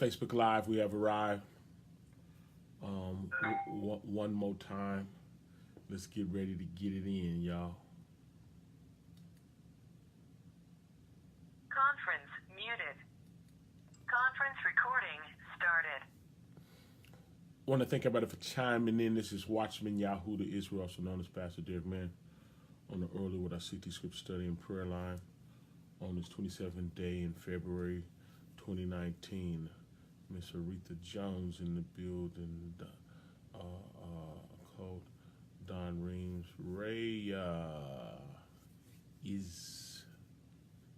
Facebook Live, we have arrived. One more time. Let's get ready to get it in, y'all. Conference muted. Conference recording started. Want to thank everybody for chiming in. This is Watchman Yahudah Israel, also known as Pastor Derek Mann, on the early with our CT Script Study and Prayer Line on this 27th day in February 2019. Miss Aretha Jones in the building. Called Don Reams. Ray is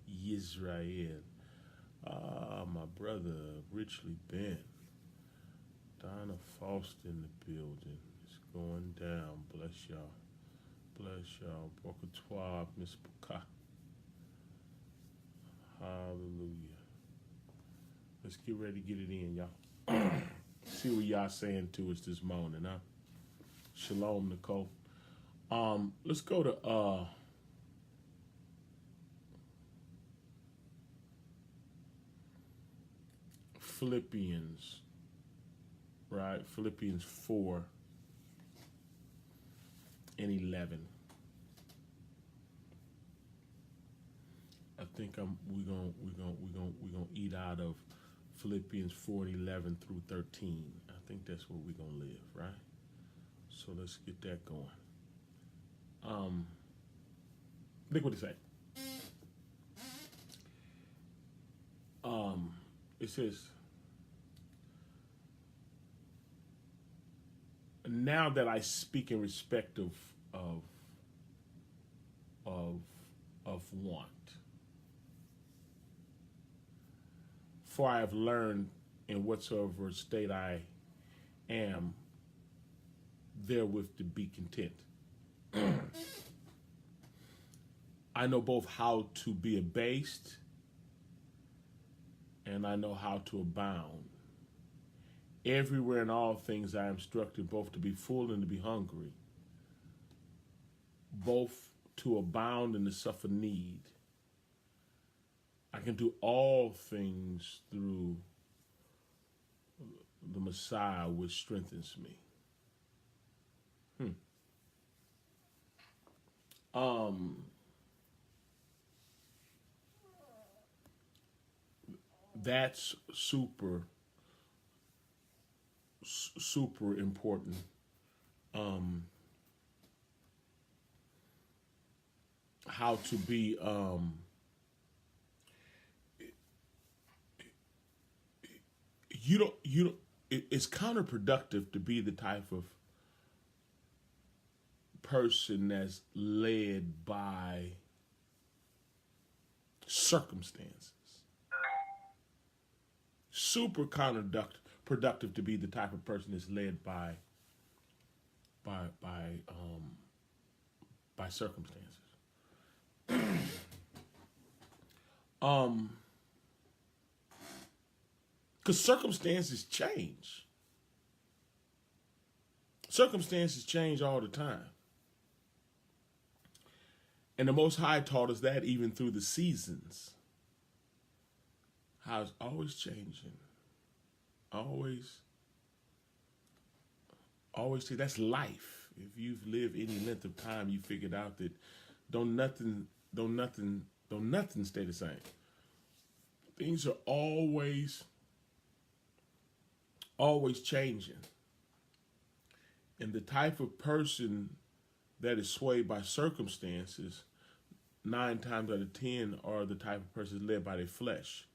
Yisrael. My brother Richly Ben. Donna Foster in the building. It's going down. Bless y'all. Bless y'all. Boca Miss Puka. Hallelujah. Let's get ready to get it in, y'all. See what y'all saying to us this morning, huh? Shalom, Nicole. Let's go to Philippians, right? Philippians 4 and 11. I think we're gonna eat out of Philippians 4 and 11 through 13. I think that's where we're gonna live, right? So let's get that going. Look what it say. It says, now that I speak in respect of want, for I have learned in whatsoever state I am, therewith to be content. I know both how to be abased and I know how to abound. Everywhere in all things I am instructed both to be full and to be hungry, both to abound and to suffer need. I can do all things through the Messiah which strengthens me. That's super important. How to be it's counterproductive to be the type of person that's led by circumstances. Super counterproductive to be the type of person that's led by circumstances. Because circumstances change. Circumstances change all the time. And the Most High taught us that even through the seasons. How it's always changing. Always. That's life. If you've lived any length of time, you figured out that don't nothing stay the same. Things are always changing. And the type of person that is swayed by circumstances, 9 times out of 10 are the type of person led by their flesh.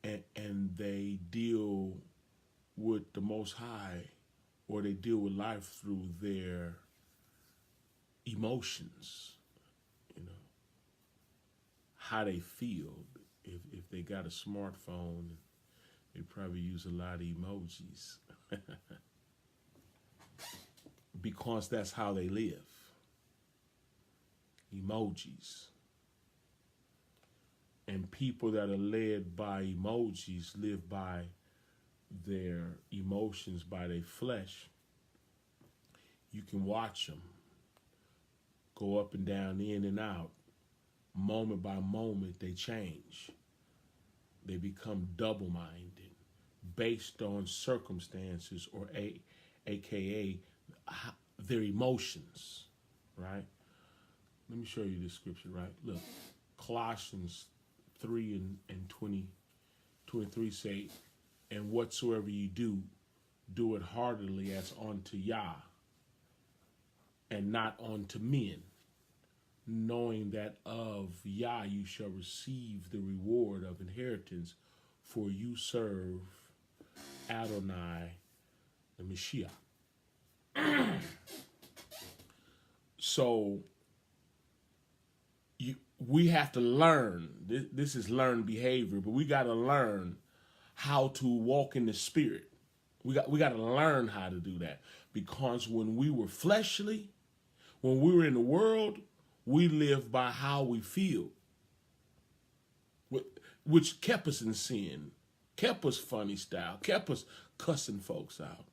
And they deal with the Most High, or they deal with life through their emotions, how they feel. If they got a smartphone, they probably use a lot of emojis because that's how they live. Emojis. And people that are led by emojis live by their emotions, by their flesh. You can watch them go up and down, in and out. Moment by moment, they change. They become double-minded. based on circumstances, or aka their emotions, right? Let me show you this scripture, right? Look, Colossians 3 and 23 say, and whatsoever you do, do it heartily as unto Yah, and not unto men, knowing that of Yah you shall receive the reward of inheritance, for you serve Adonai, the MessiYah. So we have to learn. This is learned behavior, but we got to learn how to walk in the Spirit. We got to learn how to do that, because when we were fleshly, when we were in the world, we lived by how we feel, which kept us in sin, kept us funny style, kept us cussing folks out.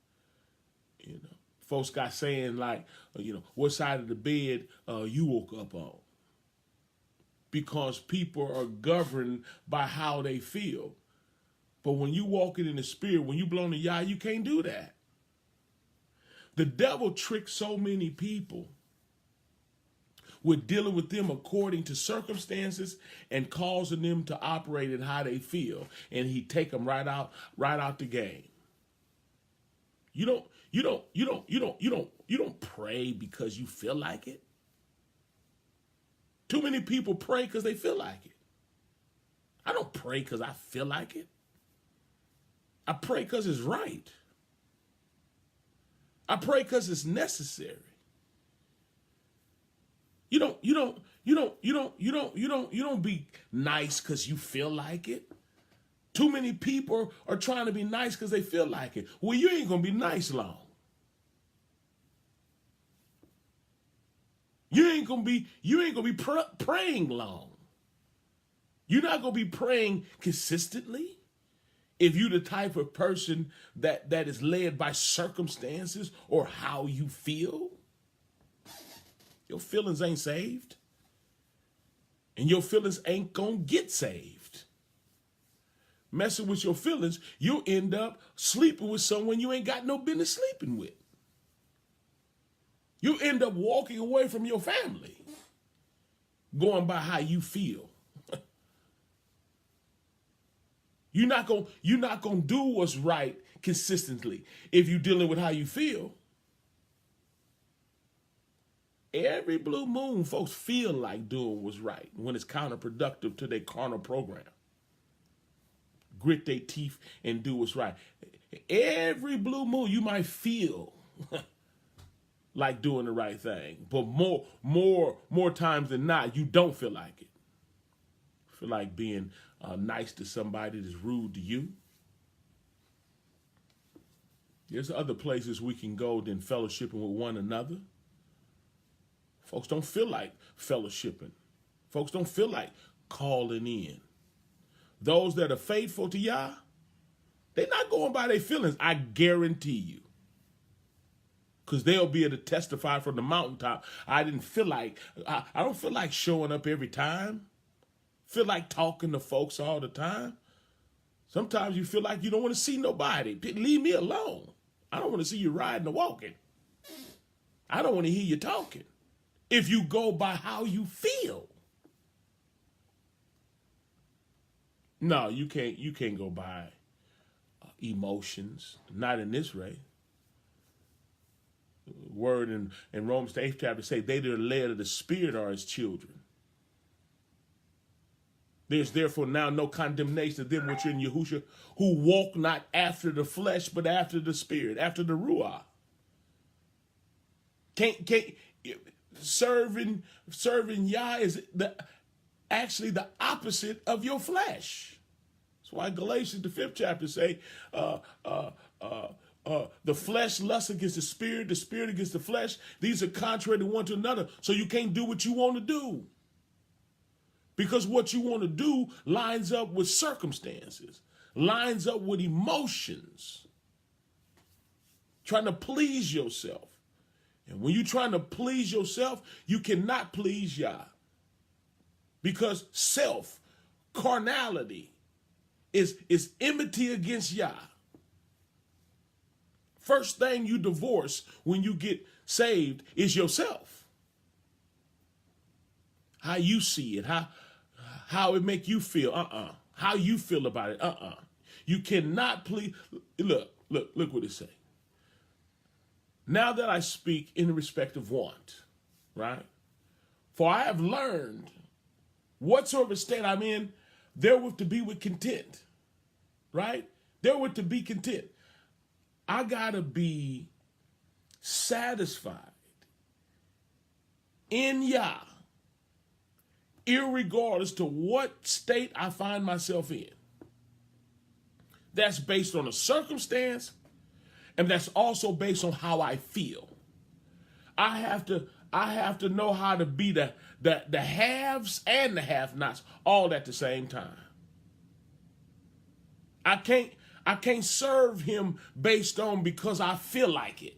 You know, folks got saying like, what side of the bed you woke up on, because people are governed by how they feel. But when you walking in the Spirit, when you blow the Yah, you can't do that. The devil tricks so many people with dealing with them according to circumstances and causing them to operate in how they feel, and he take them right out the game. You don't pray because you feel like it. Too many people pray because they feel like it. I don't pray because I feel like it. I pray because it's right. I pray because it's necessary. You don't be nice because you feel like it. Too many people are trying to be nice because they feel like it. Well, you ain't gonna be nice long. You ain't gonna be praying long. You're not gonna be praying consistently if you're the type of person that is led by circumstances or how you feel. Your feelings ain't saved, and your feelings ain't gonna get saved. Messing with your feelings, you'll end up sleeping with someone you ain't got no business sleeping with. You end up walking away from your family, going by how you feel. You're not gonna do what's right consistently if you're dealing with how you feel. Every blue moon, folks feel like doing what's right when it's counterproductive to their carnal program. Grit their teeth and do what's right. Every blue moon, you might feel like doing the right thing, but more times than not, you don't feel like it. Feel like being nice to somebody that's rude to you. There's other places we can go than fellowshipping with one another. Folks don't feel like fellowshipping. Folks don't feel like calling in. Those that are faithful to Yah, they're not going by their feelings, I guarantee you. Because they'll be able to testify from the mountaintop. I don't feel like showing up every time. Feel like talking to folks all the time. Sometimes you feel like you don't want to see nobody. Leave me alone. I don't want to see you riding or walking. I don't want to hear you talking. If you go by how you feel. No, you can't go by emotions. Not in this way. Word in Romans the 8th chapter say, they that are led of the Spirit are his children. There's therefore now no condemnation to them which are in Yahudah, who walk not after the flesh, but after the Spirit, after the Ruah. Serving Yah is actually the opposite of your flesh. That's why Galatians the 5th chapter say, the flesh lusts against the spirit against the flesh. These are contrary to one to another. So you can't do what you want to do. Because what you want to do lines up with circumstances, lines up with emotions, trying to please yourself. And when you're trying to please yourself, you cannot please Yah. Because self, carnality, is enmity against Yah. First thing you divorce when you get saved is yourself. How you see it, how it make you feel, how you feel about it, You cannot please, look what it say. Now that I speak in respect of want, right? For I have learned whatsoever state I'm in, therewith to be with content, right? Therewith to be content. I gotta be satisfied in Yah, irregardless to what state I find myself in. That's based on a circumstance, and that's also based on how I feel. I have to know how to be the haves and the have-nots all at the same time. I can't serve him based on because I feel like it.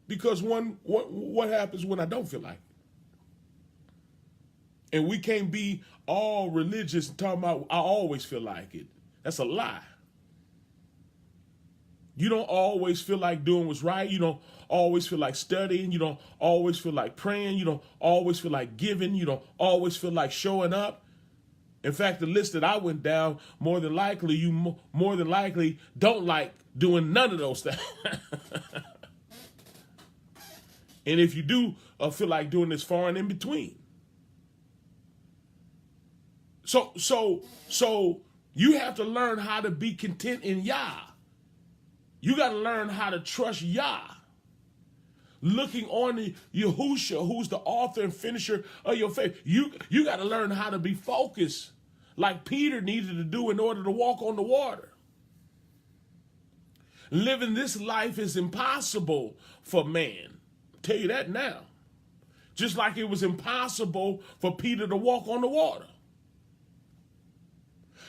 Because what happens when I don't feel like it? And we can't be all religious and talking about I always feel like it. That's a lie. You don't always feel like doing what's right. You don't always feel like studying. You don't always feel like praying. You don't always feel like giving. You don't always feel like showing up. In fact, the list that I went down, more than likely, you more than likely don't like doing none of those things. And if you do feel like doing this far and in between. So you have to learn how to be content in Yah. You got to learn how to trust Yah. Looking on the Yahudah, who's the author and finisher of your faith. You got to learn how to be focused like Peter needed to do in order to walk on the water. Living this life is impossible for man. I'll tell you that now. Just like it was impossible for Peter to walk on the water.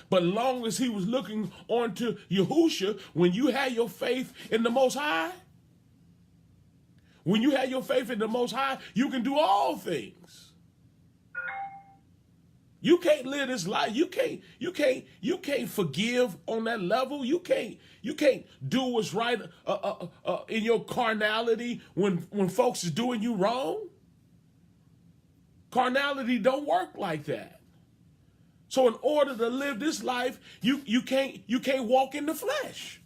But long as he was looking onto Yahudah, when you had your faith in the Most High, when you have your faith in the Most High, you can do all things. You can't live this life. You can't forgive on that level. You can't do what's right in your carnality when folks is doing you wrong. Carnality don't work like that. So in order to live this life, you can't walk in the flesh.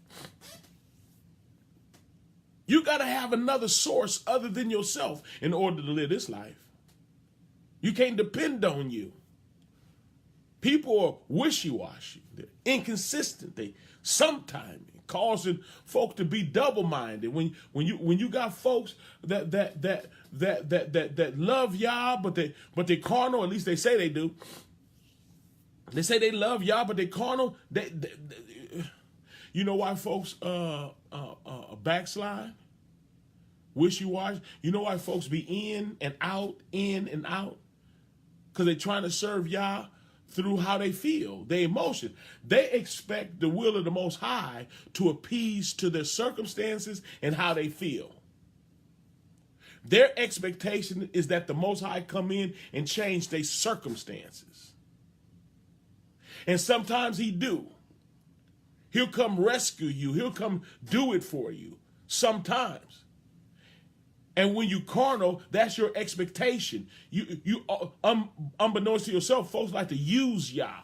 You got to have another source other than yourself in order to live this life. You can't depend on you. People are wishy-washy. They're inconsistent. They sometimes causing folk to be double-minded. When you got folks that love Yah, but they carnal. At least they say they do. They say they love Yah, but they carnal. You know why folks backslide? Wishy-washy. You know why folks be in and out? Because they're trying to serve Yah through how they feel, their emotion. They expect the will of the Most High to appease to their circumstances and how they feel. Their expectation is that the Most High come in and change their circumstances. And sometimes he do. He'll come rescue you. He'll come do it for you sometimes. And when you carnal, that's your expectation. You unbeknownst to yourself, folks like to use Yah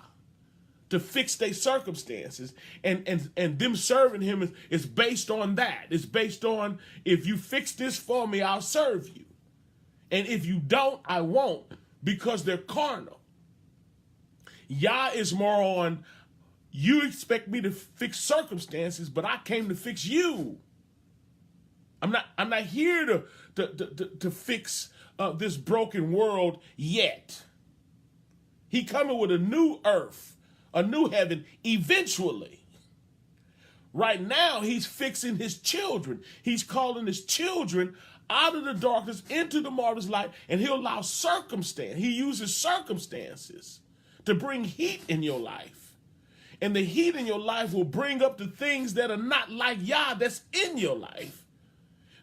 to fix their circumstances. And them serving him is based on that. It's based on, if you fix this for me, I'll serve you. And if you don't, I won't, because they're carnal. Yah is more on, you expect me to fix circumstances, but I came to fix you. I'm not here to fix this broken world yet. He coming with a new earth, a new heaven eventually. Right now, he's fixing his children. He's calling his children out of the darkness into the marvelous light, and he'll allow circumstance. He uses circumstances to bring heat in your life. And the heat in your life will bring up the things that are not like Yah that's in your life.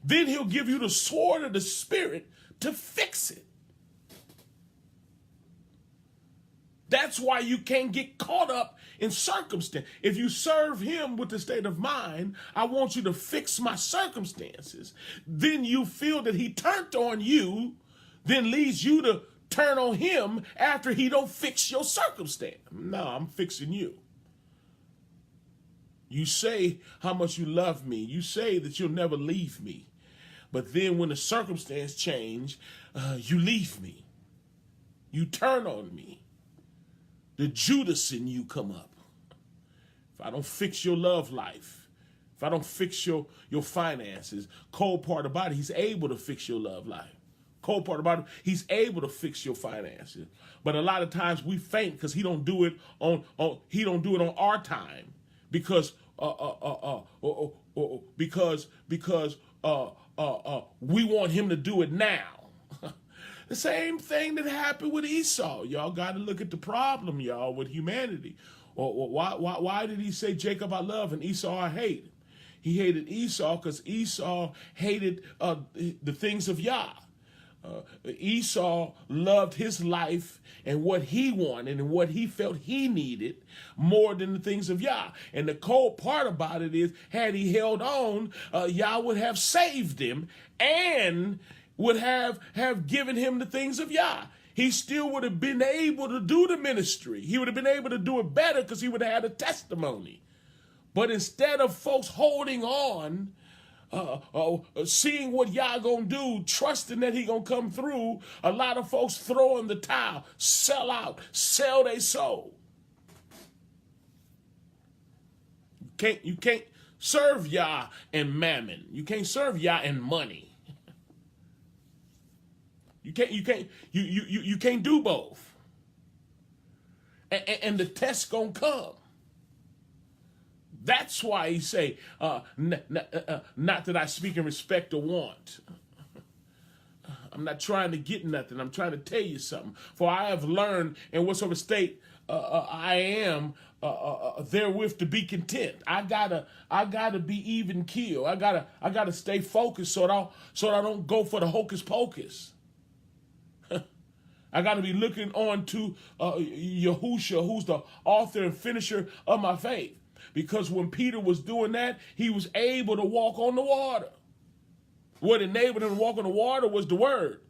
Then he'll give you the sword of the Spirit to fix it. That's why you can't get caught up in circumstance. If you serve him with the state of mind, I want you to fix my circumstances. Then you feel that he turned on you, then leads you to turn on him after he don't fix your circumstance. No, I'm fixing you. You say how much you love me. You say that you'll never leave me. But then when the circumstance change, you leave me. You turn on me. The Judas in you come up. If I don't fix your love life, if I don't fix your finances, cold part about it, he's able to fix your love life. Cold part about it, he's able to fix your finances. But a lot of times we faint because he don't do it on our time because we want him to do it now. The same thing that happened with Esau. Y'all got to look at the problem, y'all, with humanity. Why did he say, Jacob I love and Esau I hate? He hated Esau because Esau hated the things of Yah. Esau loved his life and what he wanted and what he felt he needed more than the things of Yah. And the cold part about it is, had he held on, Yah would have saved him and would have given him the things of Yah. He still would have been able to do the ministry. He would have been able to do it better because he would have had a testimony. But instead of folks holding on, seeing what Yah gonna do, trusting that he gonna come through, a lot of folks throw in the towel, sell out, sell their soul. You can't serve Yah and mammon. You can't serve Yah and money. You can't do both. And the test gonna come. That's why he say, not that I speak in respect or want. I'm not trying to get nothing. I'm trying to tell you something. For I have learned in whatsoever state I am therewith to be content. I gotta be even keel. I gotta stay focused so that I don't go for the hocus pocus. I got to be looking on to Yahudah, who's the author and finisher of my faith. Because when Peter was doing that, he was able to walk on the water. What enabled him to walk on the water was the word.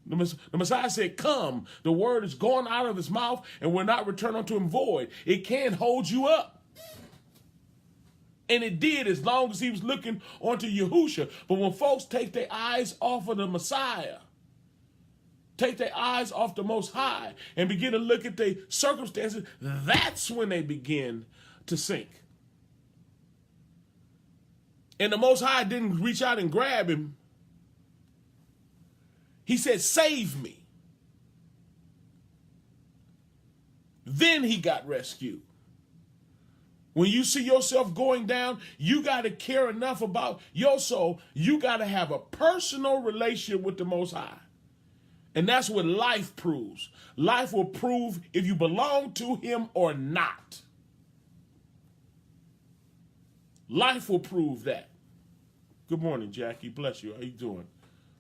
The Messiah said, come. The word is gone out of his mouth and will not return unto him void. It can't hold you up. And it did as long as he was looking onto Yahudah. But when folks take their eyes off of the Messiah, take their eyes off the Most High and begin to look at their circumstances, that's when they begin to sink. And the Most High didn't reach out and grab him. He said, save me. Then he got rescued. When you see yourself going down, you got to care enough about your soul. You got to have a personal relationship with the Most High. And that's what life proves. Life will prove if you belong to him or not. Life will prove that. Good morning, Jackie. Bless you. How you doing?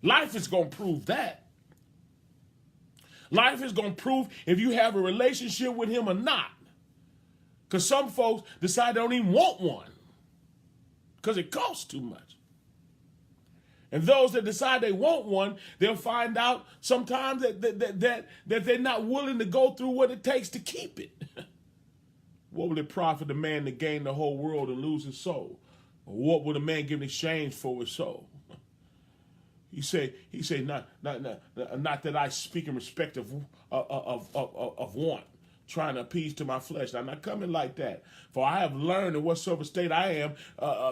Life is going to prove that. Life is going to prove if you have a relationship with him or not. Because some folks decide they don't even want one because it costs too much. And those that decide they want one, they'll find out sometimes that they're not willing to go through what it takes to keep it. What will it profit a man to gain the whole world and lose his soul? Or what would a man give in exchange for his soul? He said, not that I speak in respect of want, trying to appease to my flesh. I'm not coming like that. For I have learned in whatsoever state I am,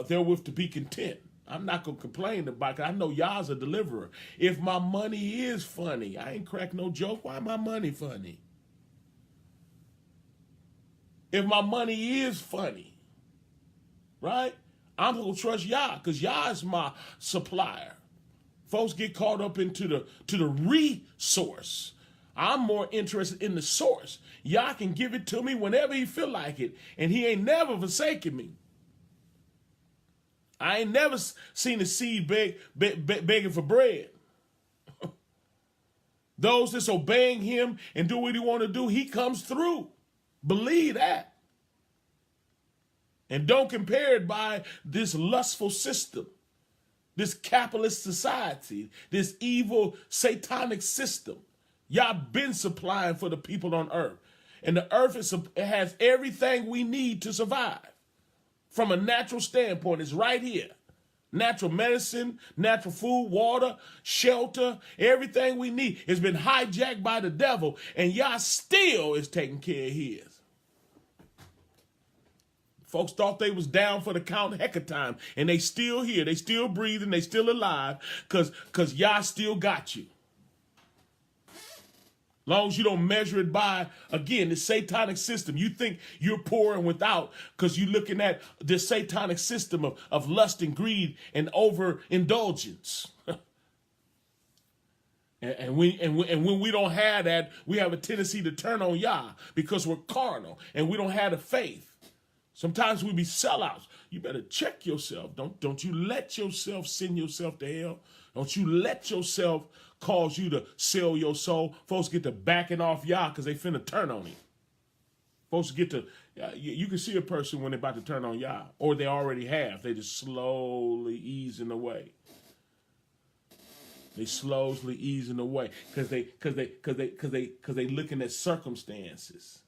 therewith to be content. I'm not going to complain about it. I know Yah's a deliverer. If my money is funny, I ain't crack no joke. Why my money funny? If my money is funny, right? I'm going to trust Yah because Yah is my supplier. Folks get caught up into the resource. I'm more interested in the source. Yah can give it to me whenever he feel like it, and he ain't never forsaken me. I ain't never seen a seed begging for bread. Those that's obeying him and do what he want to do, he comes through. Believe that. And don't compare it by this lustful system, this capitalist society, this evil satanic system. Y'all been supplying for the people on earth. And the earth it has everything we need to survive. From a natural standpoint, it's right here. Natural medicine, natural food, water, shelter, everything we need has been hijacked by the devil, and y'all still is taking care of his. Folks thought they was down for the count heck of time, and they still here. They still breathing. They still alive because y'all still got you. Long as you don't measure it by, again, the satanic system. You think you're poor and without because you're looking at this satanic system of lust and greed and overindulgence. And when we don't have that, we have a tendency to turn on Yah because we're carnal and we don't have the faith. Sometimes we be sellouts. You better check yourself. Don't you let yourself send yourself to hell. Don't you let yourself cause you to sell your soul. Folks get to backing off Yah because they finna turn on him. Folks get to, you can see a person when they're about to turn on Yah, or they already have. They just slowly easing away. They slowly easing away because they looking at circumstances.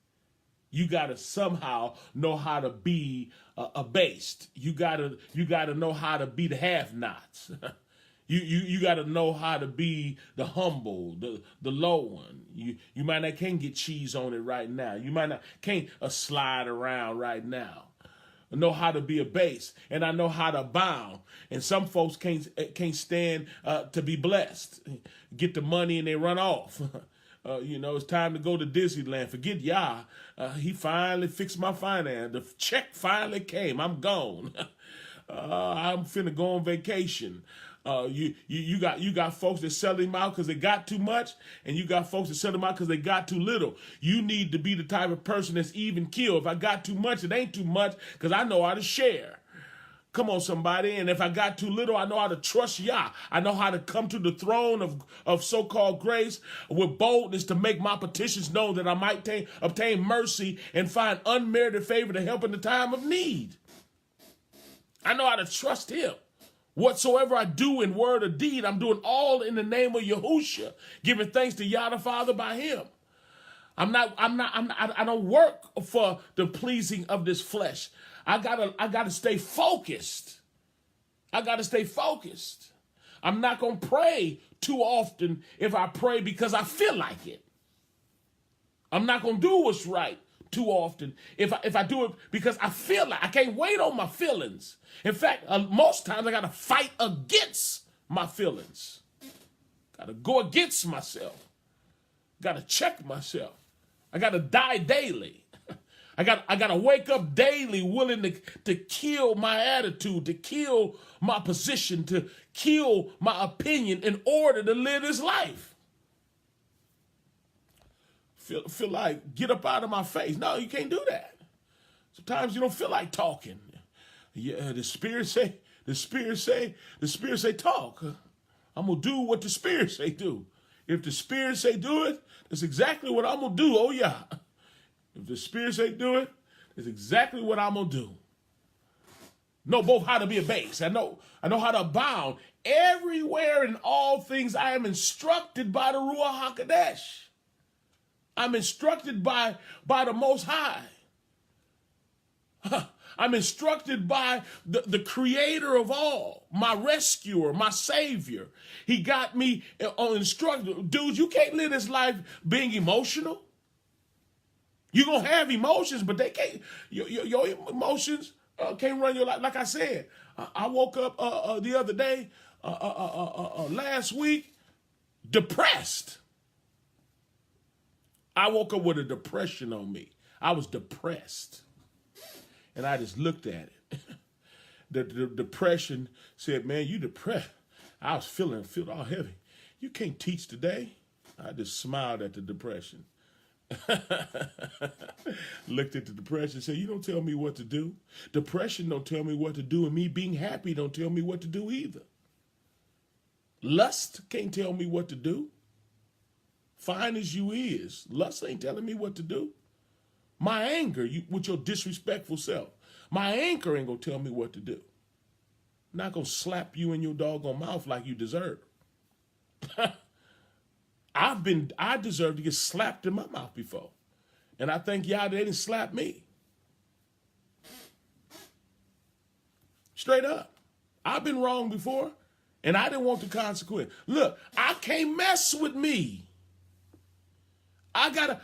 You gotta somehow know how to be abased. You gotta know how to be the have-nots. You got to know how to be the humble, the low one. You might not can't get cheese on it right now. You might not can't slide around right now. I know how to be a base, and I know how to abound. And some folks can't stand to be blessed. Get the money and they run off. It's time to go to Disneyland. Forget Yah. He finally fixed my finance. The check finally came. I'm gone. I'm finna go on vacation. You got folks that sell him out because they got too much, and you got folks that sell him out because they got too little. You need to be the type of person that's even keel. If I got too much, it ain't too much because I know how to share. Come on, somebody. And if I got too little, I know how to trust Yah. I know how to come to the throne of so-called grace with boldness to make my petitions known that I might obtain mercy and find unmerited favor to help in the time of need. I know how to trust him. Whatsoever I do in word or deed, I'm doing all in the name of Yahudah, giving thanks to Yah the Father by him. I don't work for the pleasing of this flesh. I gotta stay focused. I gotta stay focused. I'm not gonna pray too often if I pray because I feel like it. I'm not gonna do what's right too often if I do it because I feel like I can't wait on my feelings. In fact, most times I got to fight against my feelings. Got to go against myself. Got to check myself. I got to die daily. I got to wake up daily willing to kill my attitude, to kill my position, to kill my opinion in order to live this life. Feel like get up out of my face. No, you can't do that. Sometimes you don't feel like talking. Yeah, the spirit say talk. I'm gonna do what the spirit say do. If the spirit say do it, that's exactly what I'm gonna do. Oh yeah. If the spirit say do it, that's exactly what I'm gonna do. Know both how to be a base. I know how to abound. Everywhere in all things I am instructed by the Ruach HaKodesh. I'm instructed by the Most High. I'm instructed by the creator of all, my rescuer, my savior. He got me on instruction. Dude, you can't live this life being emotional. You're going to have emotions, but they can't, your emotions can't run your life. Like I said, I woke up the other day, last week, depressed. I woke up with a depression on me. I was depressed. And I just looked at it. The depression said, man, you depressed. I was feeling all heavy. You can't teach today. I just smiled at the depression. Looked at the depression and said, you don't tell me what to do. Depression don't tell me what to do, and me being happy don't tell me what to do either. Lust can't tell me what to do. fine as you is, lust ain't telling me what to do. My anger, with your disrespectful self, my anger ain't gonna tell me what to do. I'm not gonna slap you in your doggone mouth like you deserve. I deserve to get slapped in my mouth before. And I thank y'all they didn't slap me. Straight up. I've been wrong before, and I didn't want the consequence. Look, I can't mess with me. I gotta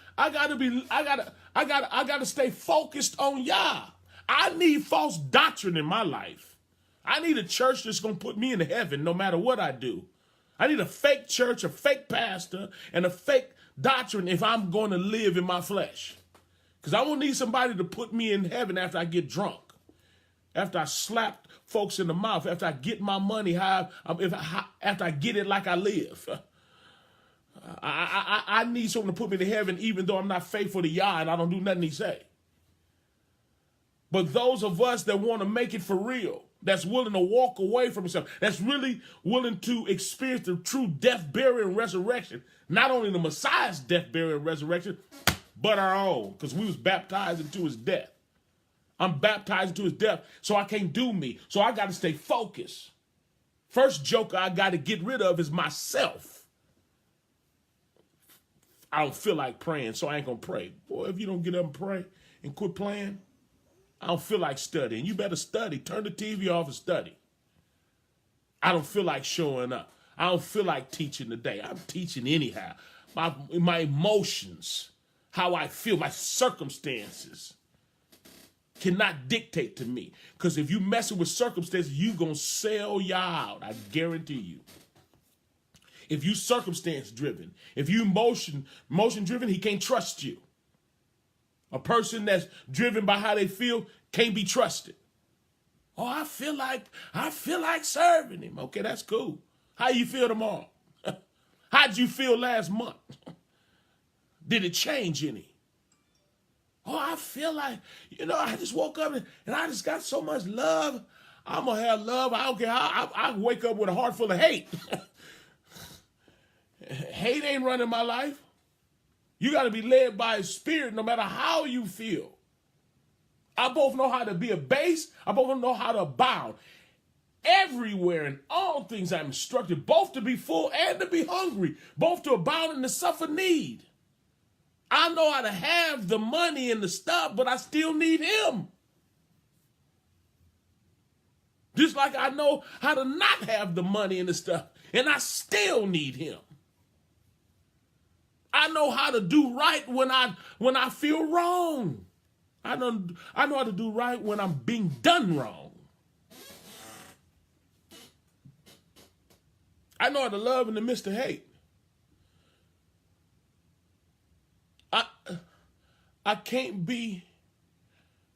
stay focused on Yah. I need false doctrine in my life. I need a church that's gonna put me in heaven no matter what I do. I need a fake church, a fake pastor, and a fake doctrine if I'm going to live in my flesh. Because I won't need somebody to put me in heaven after I get drunk, after I slap folks in the mouth, after I get my money, after I get it like I live. I need someone to put me to heaven even though I'm not faithful to Yah and I don't do nothing he say. But those of us that want to make it for real, that's willing to walk away from himself, that's really willing to experience the true death, burial, and resurrection, not only the Messiah's death, burial, and resurrection, but our own, because we was baptized into his death. I'm baptized into his death, so I can't do me. So I got to stay focused. First joker I got to get rid of is myself. I don't feel like praying, so I ain't going to pray. Boy, if you don't get up and pray and quit playing, I don't feel like studying. You better study. Turn the TV off and study. I don't feel like showing up. I don't feel like teaching today. I'm teaching anyhow. My emotions, how I feel, my circumstances cannot dictate to me. Because if you messing with circumstances, you going to sell you out. I guarantee you. If you circumstance driven, if you emotion driven, he can't trust you. A person that's driven by how they feel can't be trusted. Oh, I feel like serving him. Okay, that's cool. How you feel tomorrow? How'd you feel last month? Did it change any? Oh, I feel like, I just woke up and I just got so much love. I'm going to have love. I don't care. I wake up with a heart full of hate. Hate ain't running my life. You got to be led by his spirit no matter how you feel. I both know how to be a base. I both know how to abound. Everywhere in all things I'm instructed, both to be full and to be hungry, both to abound and to suffer need. I know how to have the money and the stuff, but I still need him. Just like I know how to not have the money and the stuff, and I still need him. I know how to do right when I feel wrong. I know how to do right when I'm being done wrong. I know how to love in the midst of hate. I can't be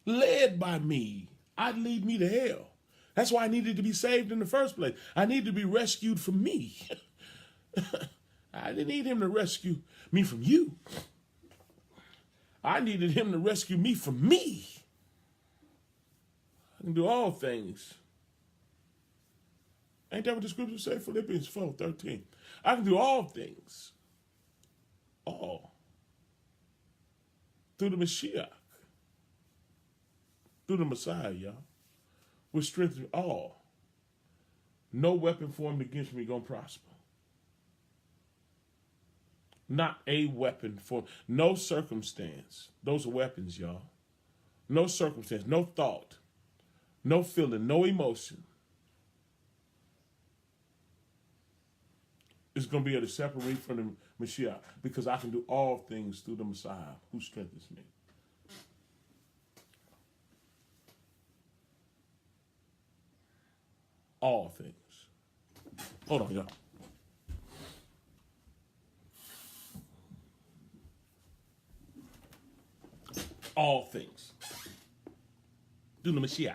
led by me. I'd lead me to hell. That's why I needed to be saved in the first place. I needed to be rescued from me. I didn't need him to rescue me from you. I needed him to rescue me from me. I can do all things. Ain't that what the scriptures say? Philippians 4:13. I can do all things. All. Through the MessiYah. Through the Messiah, y'all. With strength all. No weapon formed against me gonna prosper. Not a weapon for no circumstance. Those are weapons, y'all. No circumstance, no thought, no feeling, no emotion. It's going to be able to separate from the MessiYah because I can do all things through the Messiah who strengthens me. All things. Hold on, y'all. All things. Through the MessiYah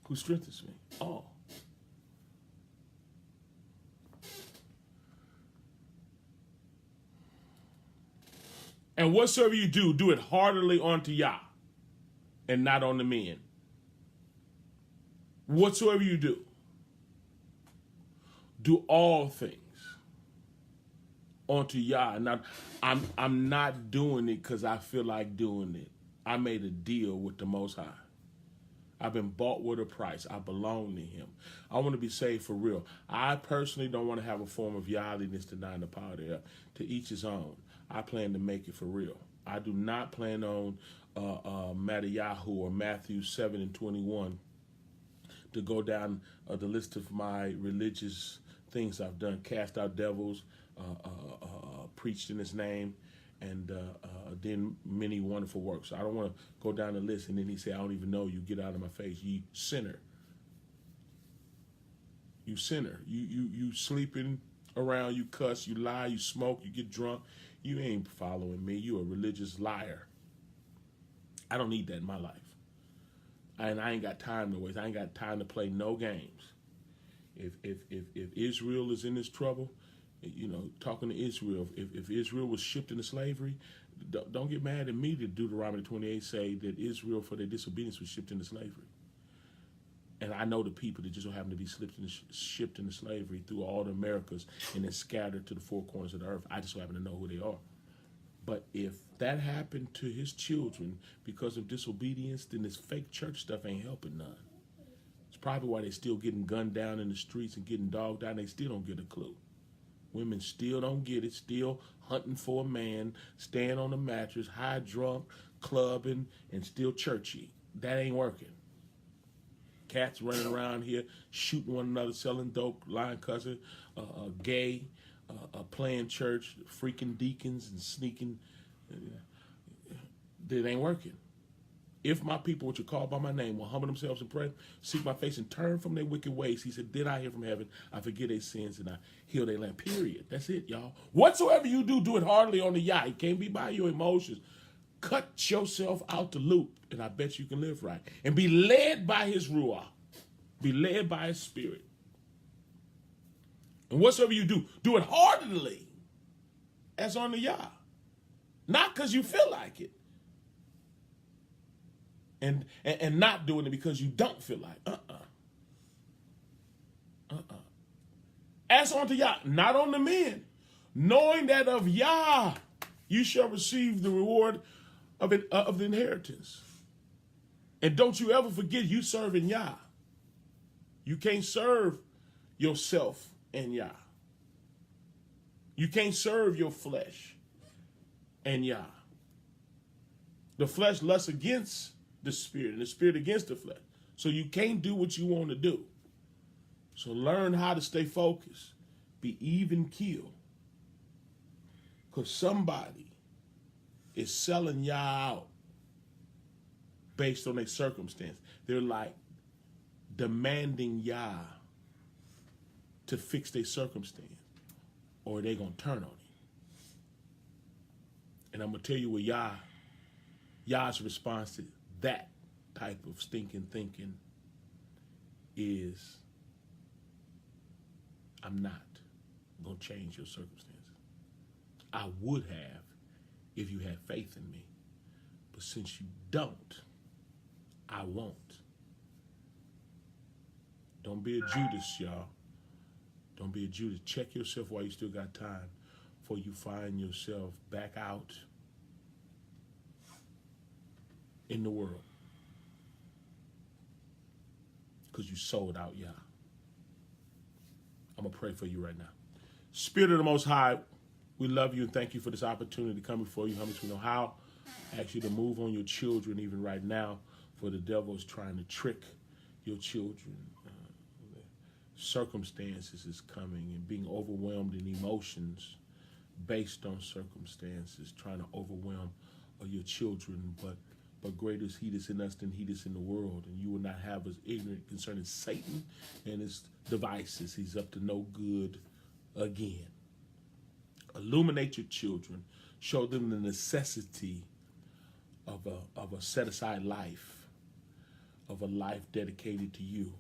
who strengthens me. All. And whatsoever you do, do it heartily unto Yah and not on the men. Whatsoever you do all things onto Yah. And I'm not doing it because I feel like doing it. I made a deal with the Most High. I've been bought with a price. I belong to him. I want to be saved for real. I personally don't want to have a form of godliness denying the power there. To each his own. I plan to make it for real. I do not plan on MessiYah or Matthew 7:21 to go down the list of my religious things I've done. Cast out devils, preached in his name, and then many wonderful works. So I don't want to go down the list and then he say, I don't even know you. Get out of my face, you sinner. You sinner. You sleeping around, you cuss, you lie, you smoke, you get drunk. You ain't following me. You a religious liar. I don't need that in my life. And I ain't got time to waste. I ain't got time to play no games. If Israel is in this trouble, you know, talking to Israel, if Israel was shipped into slavery, don't get mad at me that Deuteronomy 28 say that Israel for their disobedience was shipped into slavery. And I know the people that just so happen to be shipped into slavery through all the Americas and then scattered to the four corners of the earth. I just so happen to know who they are. But if that happened to his children because of disobedience, then this fake church stuff ain't helping none. It's probably why they still getting gunned down in the streets and getting dogged out, and they still don't get a clue. Women still don't get it, still hunting for a man, staying on the mattress, high drunk, clubbing, and still churchy. That ain't working. Cats running around here, shooting one another, selling dope, lying, cussing, gay, playing church, freaking deacons and sneaking. That ain't working. If my people, which are called by my name, will humble themselves and pray, seek my face and turn from their wicked ways, he said, then I hear from heaven, I forgive their sins and I heal their land. Period. That's it, y'all. Whatsoever you do, do it heartily on the Yah. It can't be by your emotions. Cut yourself out the loop, and I bet you can live right. And be led by his Ruach. Be led by his spirit. And whatsoever you do, do it heartily as on the Yah. Not because you feel like it. And not doing it because you don't feel like As unto Yah, not on the men, knowing that of Yah you shall receive the reward of the inheritance. And don't you ever forget you serving Yah. You can't serve yourself and Yah. You can't serve your flesh and Yah. The flesh lusts against the spirit, and the spirit against the flesh. So you can't do what you want to do. So learn how to stay focused. Be even keel. Because somebody is selling Yah out based on their circumstance. They're like demanding Yah to fix their circumstance, or they're going to turn on him. And I'm going to tell you what Yah's response to that type of stinking thinking is, I'm not going to change your circumstances. I would have if you had faith in me. But since you don't, I won't. Don't be a Judas, y'all. Don't be a Judas. Check yourself while you still got time before you find yourself back out in the world. Because you sold out, Yah. I'm going to pray for you right now. Spirit of the Most High, we love you and thank you for this opportunity to come before you. How much we know how. I ask you to move on your children even right now, for the devil is trying to trick your children. Circumstances is coming and being overwhelmed in emotions based on circumstances, trying to overwhelm your children. But greater is he that's in us than he that's in the world. And you will not have us ignorant concerning Satan and his devices. He's up to no good again. Illuminate your children. Show them the necessity of a set-aside life, of a life dedicated to you,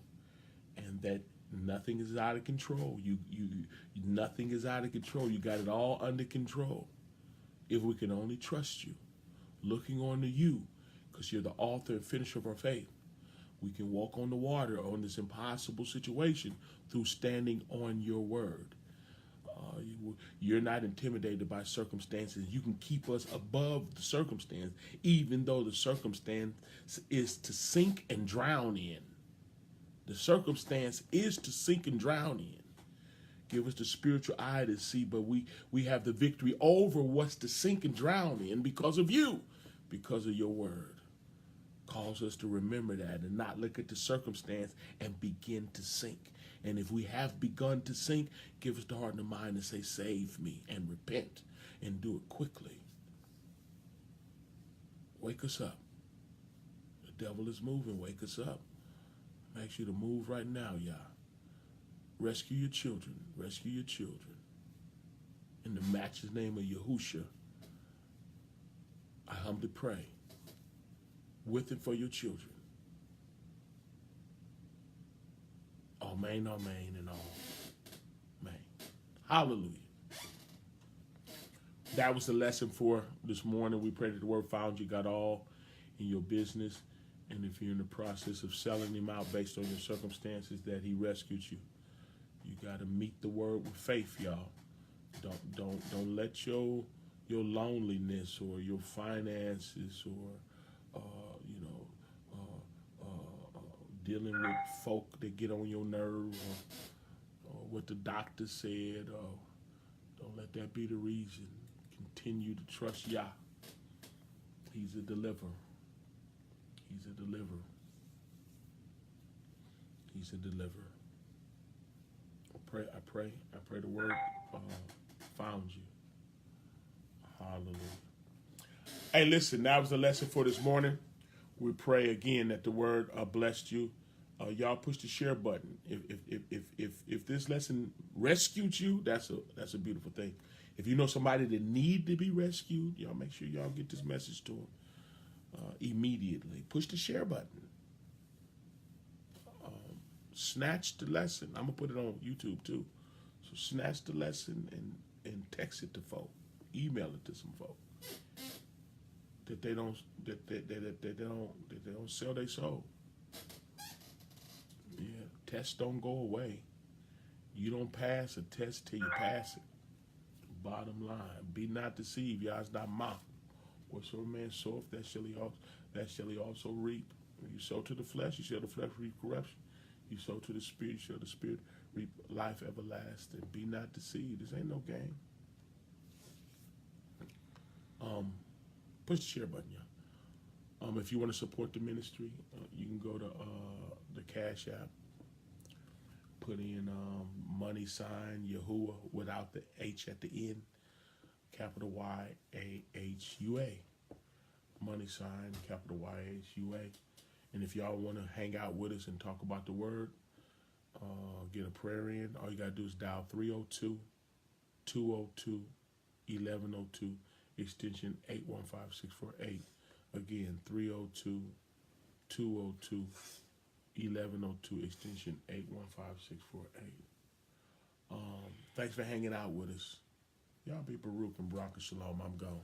and that nothing is out of control. Nothing is out of control. You got it all under control. If we can only trust you, looking on to you, because you're the author and finisher of our faith, we can walk on the water on this impossible situation through standing on your word. You're not intimidated by circumstances. You can keep us above the circumstance, even though the circumstance is to sink and drown in. The circumstance is to sink and drown in. Give us the spiritual eye to see, but we have the victory over what's to sink and drown in because of you, because of your word. Cause us to remember that and not look at the circumstance and begin to sink. And if we have begun to sink, give us the heart and the mind to say, save me, and repent, and do it quickly. Wake us up. The devil is moving. Wake us up. I ask you to move right now, Yah. Rescue your children. Rescue your children. In the matchless name of Yahudah, I humbly pray with and for your children. Amen, amen, and amen. Hallelujah. That was the lesson for this morning. We pray that the word found you, got all in your business. And if you're in the process of selling him out based on your circumstances, that he rescued you. You got to meet the word with faith, y'all. Don't let your loneliness or your finances or dealing with folk that get on your nerve or what the doctor said. Don't let that be the reason. Continue to trust Yah. He's a deliverer. He's a deliverer. He's a deliverer. I pray the word found you. Hallelujah. Hey, listen, that was the lesson for this morning. We pray again that the word blessed you. Y'all push the share button. If this lesson rescued you, that's a beautiful thing. If you know somebody that need to be rescued, y'all make sure y'all get this message to them immediately. Push the share button. Snatch the lesson. I'm gonna put it on YouTube too. So snatch the lesson and text it to folk. Email it to some folk. That they don't sell their soul. Yeah, tests don't go away. You don't pass a test till you pass it. Bottom line, be not deceived. Yah's not mocked. Whatsoever man soweth, that shall he also reap. When you sow to the flesh, you shall the flesh reap corruption. You sow to the spirit, you shall the spirit reap life everlasting. Be not deceived. This ain't no game. Push the share button, y'all. If you want to support the ministry, you can go to the Cash App. Put in money sign Yahudah without the H at the end. Capital YAHUA. Money sign capital YAHUA. And if y'all want to hang out with us and talk about the word, get a prayer in, all you got to do is dial 302-202-1102, extension 815648. Again, 302-202-1102, extension 815648. Thanks for hanging out with us. Y'all be Baruch and Barak Shalom. I'm gone.